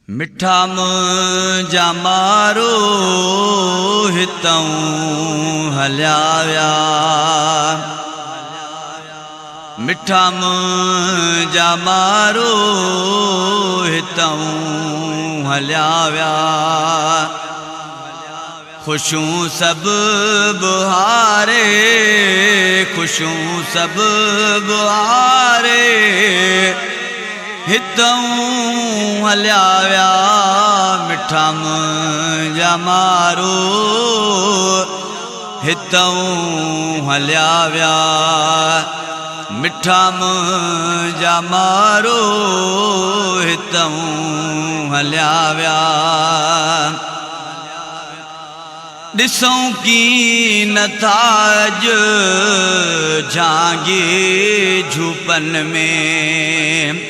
मिठा मुंहिंजा मारो हितऊं हलिया विया। मिठा मुंहिंजा मारो हितऊं हलिया विया। खुशियूं सभु बुहारे, खुशियूं सभु बुहारे हितऊं हलिया विया। मिठा मुंहिंजा मारो हितऊं हलिया विया। मिठा मुंहिंजा मारो हितऊं हलिया विया। ॾिसूं की नथा अॼु झांगे झूपन में,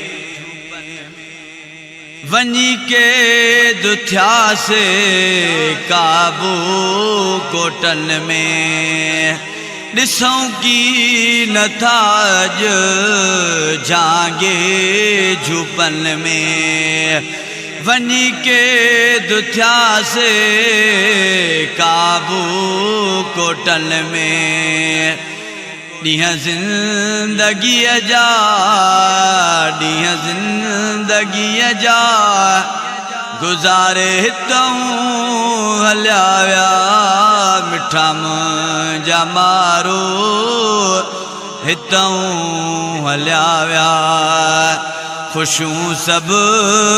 वञी के दुथियासे काबू कोटन में। ॾिसूं की नथा अॼु झांगे झूपन में, वञी के दुथियासे काबू कोटन में। ॾींहं ज़िंदगीअ जा, ॾींहं ज़िंदगीअ जा गुज़ारे हितऊं हलिया विया। मिठा मुंहिंजा मारो हितऊं हलिया विया। खुशियूं सभु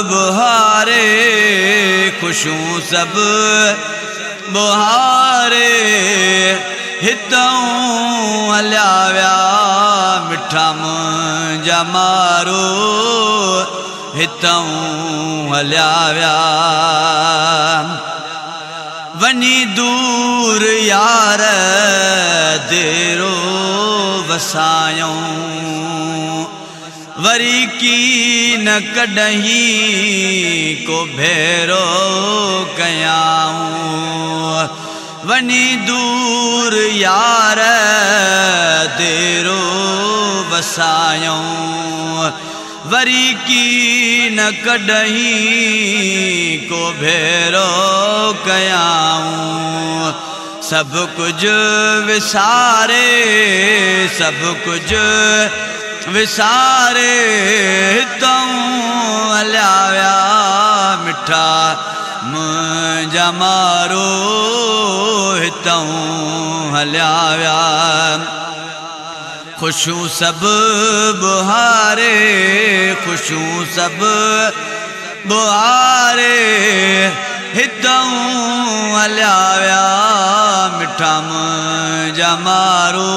बुहारे, खुशियूं सभु बुहारे हितऊं हलिया विया। मिठा मुंहिंजा मारो हितऊं हलिया विया। वञी दूर यार देरो वसायूं, वरी की न कॾहिं को भेरो कयाऊं। वञी दूर यार देरो वसायूं, वरी की न कॾहिं को भेरो कयाऊं। सभु कुझु विसारे, सभु कुझु विसारे हितऊं हलिया विया। मिठा मुंहिंजा मारो हितऊं हलिया विया। खुशियूं सभु बुहारे, खुशियूं सभु बुहारे हितऊं हलिया विया। मिठा मुंहिंजा मारो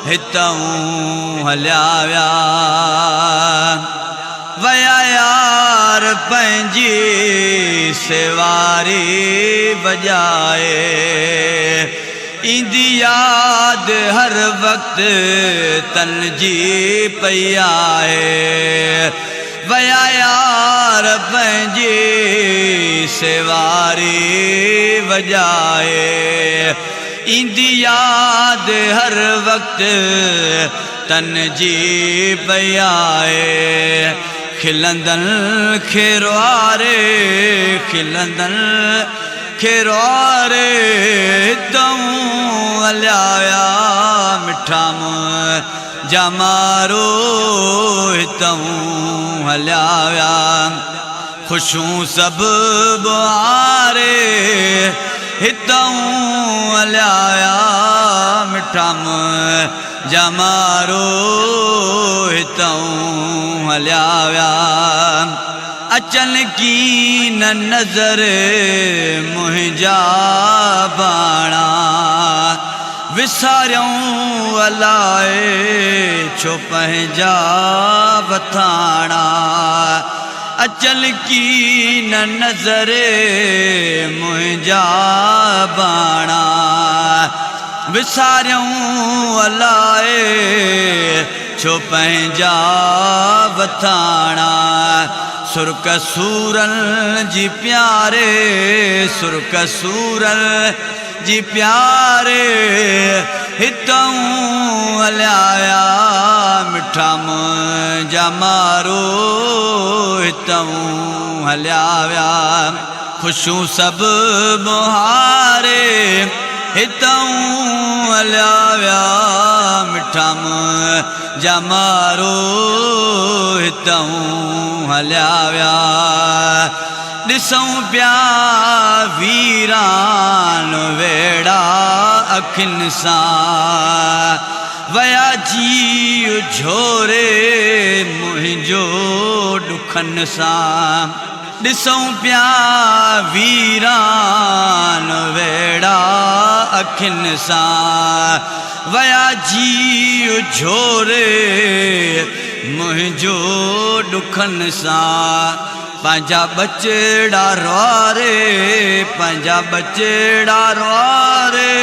हितऊं हलिया विया। वया यार पंहिंजी सेवारी बजाए, ईंदी याद हर वक़्तु तन जी पई आहे। वया यार पंहिंजी सेवारी बजाए, ईंदी याद हर वक़्तु तन जी पई आहे। खिलंदड़ खेरवारे, खिलंदड़ खेरवारे हितऊं हलिया विया। मिठा मुंहिंजा मारो हितऊं हलिया विया। खुशियूं सभु बुहारे हितऊं हलिया विया। मिठा मुंहिंजा मारो हितऊं हलिया विया। अचनि की न नज़र मुंहिंजा बाणा, विसारियूं अलाए छो पंहिंजा बथाणा। अचनि की न नज़र मुंहिंजा बाणा, विसारियूं अलाए छो पंहिंजा बथाणा। सुर्क सूरनि जी प्यारे, सुर्क सूरनि जी प्यारे हितऊं हलिया विया मिठा मुंहिंजा मारो हितऊं हलिया विया ख़ुशियूं सभु मुहारे हितऊं हलिया विया मिठा मुंहिंजा मारो हितऊं हलिया विया ॾिसूं पिया वीरान वेड़ा अखियुनि सां वया जीउ झोरे मुंहिंजो ॾुखनि सां ॾिसूं पिया वीरान वेड़ा अखियुनि सां वया जीउ झोरे मुंहिंजो ॾुखनि सां पंहिंजा बचड़ा रुआरे पंहिंजा बचड़ा रुआरे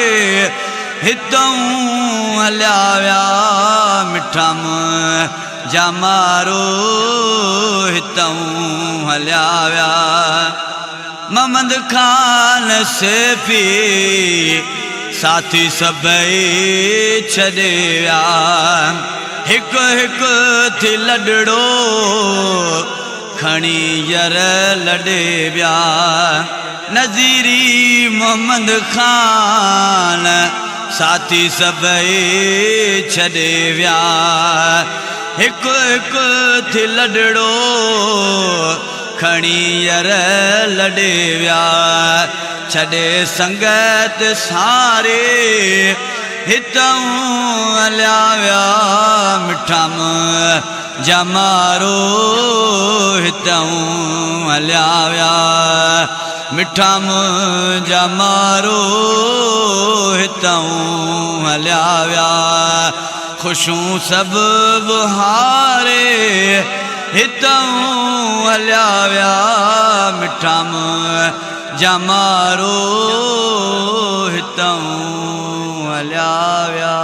हितऊं हलिया विया मिठा मुंहिंजा मारो हितऊं हलिया विया मोहम्मद खान सैफ़ी साथी सभई छॾे विया हिकु हिकु थी लॾड़ो खणी यर लॾे विया नज़ीरी मोहम्मद खान साथी सभई छॾे विया हिकु हिकु थी लॾड़ो खणी यर लॾे विया छॾे संगत सारे हितऊं हलिया विया मिठा मुंहिंजा मारो हितऊं हलिया विया मिठा मुंहिंजा मारो हितऊं हलिया विया ख़ुशियूं सभु बुहारे हितऊं हलिया विया मिठा मुंहिंजा मारो हितऊं हलिया विया।